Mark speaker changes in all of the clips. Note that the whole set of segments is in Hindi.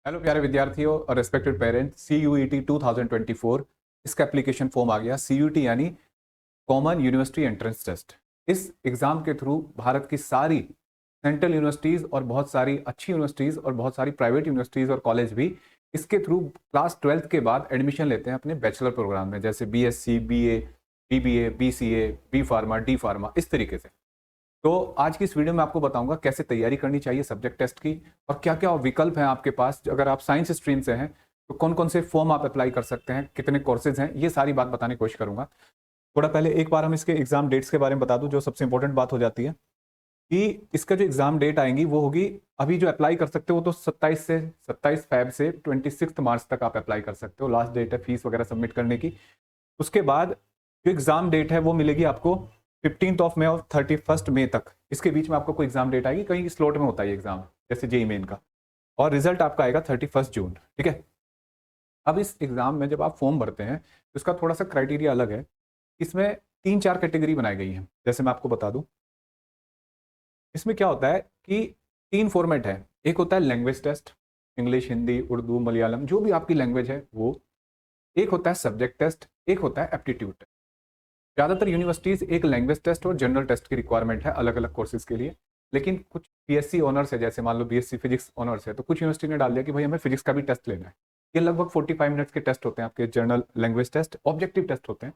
Speaker 1: हेलो प्यारे विद्यार्थियों और रेस्पेक्टेड पेरेंट्स, CUET 2024 इसका एप्लीकेशन फॉर्म आ गया। CUET यानी कॉमन यूनिवर्सिटी एंट्रेंस टेस्ट। इस एग्ज़ाम के थ्रू भारत की सारी सेंट्रल यूनिवर्सिटीज़ और बहुत सारी अच्छी यूनिवर्सिटीज़ और बहुत सारी प्राइवेट यूनिवर्सिटीज़ और कॉलेज भी इसके थ्रू क्लास 12th के बाद एडमिशन लेते हैं अपने बैचलर प्रोग्राम में, जैसे BSc, BA, BBA, BCA, B pharma, D pharma, इस तरीके से। तो आज की इस वीडियो में आपको बताऊंगा कैसे तैयारी करनी चाहिए सब्जेक्ट टेस्ट की और क्या क्या विकल्प हैं आपके पास। अगर आप साइंस स्ट्रीम से हैं तो कौन कौन से फॉर्म आप अप्लाई कर सकते हैं, कितने कोर्सेज हैं, ये सारी बात बताने की कोशिश करूंगा। थोड़ा पहले एक बार हम इसके एग्जाम डेट्स के बारे में बता दूं, जो सबसे इंपॉर्टेंट बात हो जाती है कि इसका जो एग्जाम डेट आएंगी वो होगी, अभी जो अप्लाई कर सकते हो तो 27 फेब से 26 मार्च तक आप अप्लाई कर सकते हो। लास्ट डेट है फीस वगैरह सबमिट करने की। उसके बाद जो एग्जाम डेट है वो मिलेगी आपको 15 मई और 31 मई तक। इसके बीच में आपको कोई एग्जाम डेट आएगी, कहीं स्लॉट में होता है एग्जाम, जैसे जेई मेन का। और रिजल्ट आपका आएगा 31 जून। ठीक है। अब इस एग्जाम में जब आप फॉर्म भरते हैं तो इसका थोड़ा सा क्राइटेरिया अलग है। इसमें 3-4 कैटेगरी बनाई गई हैं। जैसे मैं आपको बता दूं, इसमें क्या होता है कि 3 फॉर्मेट है। एक होता है language test, English, Hindi, Urdu, Malayalam, जो भी आपकी लैंग्वेज है वो। एक होता है सब्जेक्ट टेस्ट, एक होता है एप्टीट्यूड टेस्ट। ज़्यादातर यूनिवर्सिटीज़ एक लैंग्वेज टेस्ट और जनरल टेस्ट की रिक्वायरमेंट है अलग अलग कोर्सेज के लिए। लेकिन कुछ BSc ऑनर्स है, जैसे मान लो BSc फिजिक्स ऑनर्स है, तो कुछ यूनिवर्सिटी ने डाल दिया कि भाई हमें फिजिक्स का भी टेस्ट लेना है। ये लगभग 45 मिनट्स के टेस्ट होते हैं आपके। General language test, objective test होते हैं,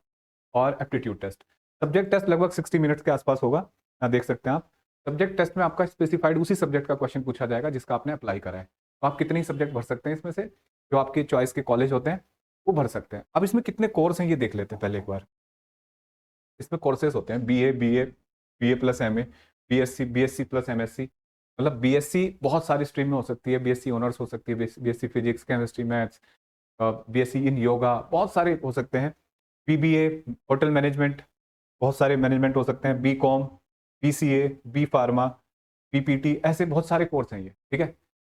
Speaker 1: और एप्टीट्यूड टेस्ट। सब्जेक्ट टेस्ट लगभग 60 मिनट्स के आसपास होगा। यहाँ देख सकते हैं आप। सब्जेक्ट टेस्ट में आपका स्पेसिफाइड उसी सब्जेक्ट का क्वेश्चन पूछा जाएगा जिसका आपने अप्लाई करा है। तो आप कितने ही सब्जेक्ट भर सकते हैं इसमें से, जो आपके चॉइस के कॉलेज होते हैं वो भर सकते हैं। अब इसमें कितने कोर्स हैं ये देख लेते हैं पहले एक बार। इसमें कोर्सेज होते हैं BA plus MA, BSc plus MSc। मतलब BSc बहुत सारी स्ट्रीम में हो सकती है। BSc ऑनर्स हो सकती है, BSc physics, chemistry, maths, BSc इन योगा, बहुत सारे हो सकते हैं। BBA होटल मैनेजमेंट, बहुत सारे मैनेजमेंट हो सकते हैं। BCom, BCA, B pharma, PPT, ऐसे बहुत सारे कोर्स हैं ये। ठीक है।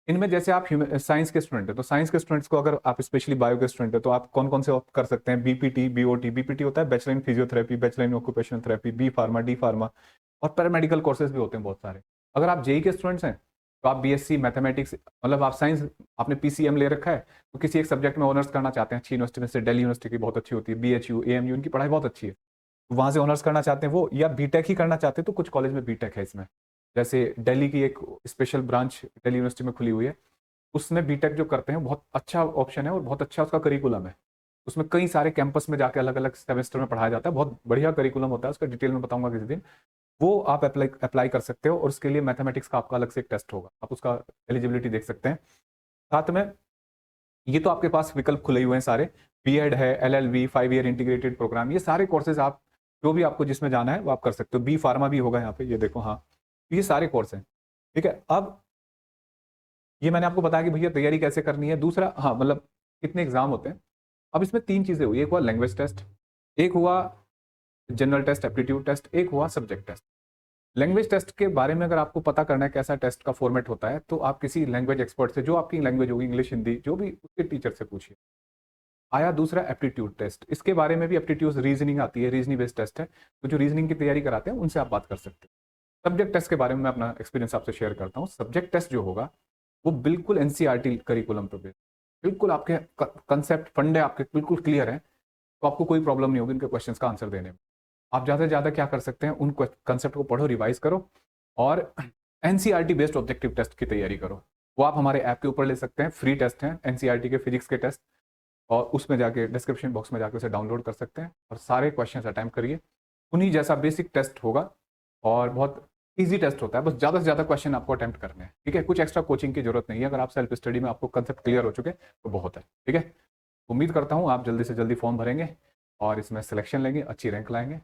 Speaker 1: इनमें जैसे आप साइंस के स्टूडेंट हैं तो साइंस के स्टूडेंट्स को, अगर आप स्पेशली बायो के स्टूडेंट हैं तो आप कौन कौन से कर सकते हैं, BPT, BOT। BPT होता है bachelor in physiotherapy, bachelor in occupational therapy, B pharma, D pharma, और पैरामेडिकल कोर्सेज भी होते हैं बहुत सारे। अगर आप जेई के स्टूडेंट्स हैं तो आप BSc मैथमेटिक्स, मतलब आप साइंस, आपने PCM ले रखा है तो किसी एक सब्जेक्ट में ऑनर्स करना चाहते हैं अच्छी यूनिवर्सिटी में से, दिल्ली यूनिवर्सिटी की बहुत अच्छी होती है, BHU, AMU, इनकी पढ़ाई बहुत अच्छी है, तो वहाँ से ऑनर्स करना चाहते हैं वो, या बीटेक ही करना चाहते हैं तो कुछ कॉलेज में बीटेक है इसमें। जैसे दिल्ली की एक स्पेशल ब्रांच दिल्ली यूनिवर्सिटी में खुली हुई है, उसमें बीटेक जो करते हैं बहुत अच्छा ऑप्शन है और बहुत अच्छा उसका करिकुलम है। उसमें कई सारे कैंपस में जाके अलग अलग सेमेस्टर में पढ़ाया जाता है, बहुत बढ़िया करिकुलम होता है उसका, डिटेल में बताऊंगा किसी दिन। वो आप अप्लाई कर सकते हो, और उसके लिए मैथमेटिक्स का आपका अलग से एक टेस्ट होगा, आप उसका एलिजिबिलिटी देख सकते हैं। साथ में ये तो आपके पास विकल्प खुले हुए हैं सारे। B.Ed है, LLB, 5 ईयर इंटीग्रेटेड प्रोग्राम, ये सारे कोर्सेज आप जो भी आपको जिसमें जाना है वो आप कर सकते हो। B फार्मा भी होगा यहाँ पे, ये देखो। हाँ, ये सारे कोर्स हैं। ठीक है। अब ये मैंने आपको बताया कि भैया तैयारी कैसे करनी है। दूसरा, हाँ, मतलब कितने एग्जाम होते हैं। अब इसमें 3 चीजें हुई, एक हुआ लैंग्वेज टेस्ट, एक हुआ जनरल टेस्ट, एप्टीट्यूड टेस्ट, एक हुआ सब्जेक्ट टेस्ट। लैंग्वेज टेस्ट के बारे में अगर आपको पता करना है कैसा टेस्ट का फॉर्मेट होता है, तो आप किसी लैंग्वेज एक्सपर्ट से, जो आपकी लैंग्वेज होगी, इंग्लिश, हिंदी, जो भी, उसके टीचर से पूछिए। आया दूसरा एप्टीट्यूड टेस्ट। इसके बारे में भी, एप्टीट्यूड रीजनिंग आती है, रीजनिंग बेस्ड टेस्ट है, तो जो रीजनिंग की तैयारी कराते हैं उनसे आप बात कर सकते हैं। सब्जेक्ट टेस्ट के बारे में मैं अपना एक्सपीरियंस आपसे शेयर करता हूँ। सब्जेक्ट टेस्ट जो होगा वो बिल्कुल NCERT करिकुलम पे बेस्ड, बिल्कुल आपके कंसेप्ट फंडे आपके बिल्कुल क्लियर हैं, तो आपको कोई प्रॉब्लम नहीं होगी उनके क्वेश्चंस का आंसर देने में। आप ज़्यादा से ज़्यादा क्या कर सकते हैं, उन कंसेप्ट को पढ़ो, रिवाइज करो, और NCERT बेस्ड ऑब्जेक्टिव टेस्ट की तैयारी करो। वो आप हमारे ऐप के ऊपर ले सकते हैं, फ्री टेस्ट हैं NCERT के फिजिक्स के टेस्ट, और उसमें जाके डिस्क्रिप्शन बॉक्स में जाके उसे डाउनलोड कर सकते हैं और सारे क्वेश्चंस अटेम्प्ट करिए। उन्हीं जैसा बेसिक टेस्ट होगा और बहुत ईजी टेस्ट होता है, बस ज़्यादा से ज़्यादा क्वेश्चन आपको अटेम्प्ट करने हैं। ठीक है। कुछ एक्स्ट्रा कोचिंग की जरूरत नहीं है, अगर आप सेल्फ स्टडी में आपको कंसेप्ट क्लियर हो चुके तो बहुत है। ठीक है। उम्मीद करता हूँ आप जल्दी से जल्दी फॉर्म भरेंगे और इसमें सिलेक्शन लेंगे, अच्छी रैंक लाएंगे।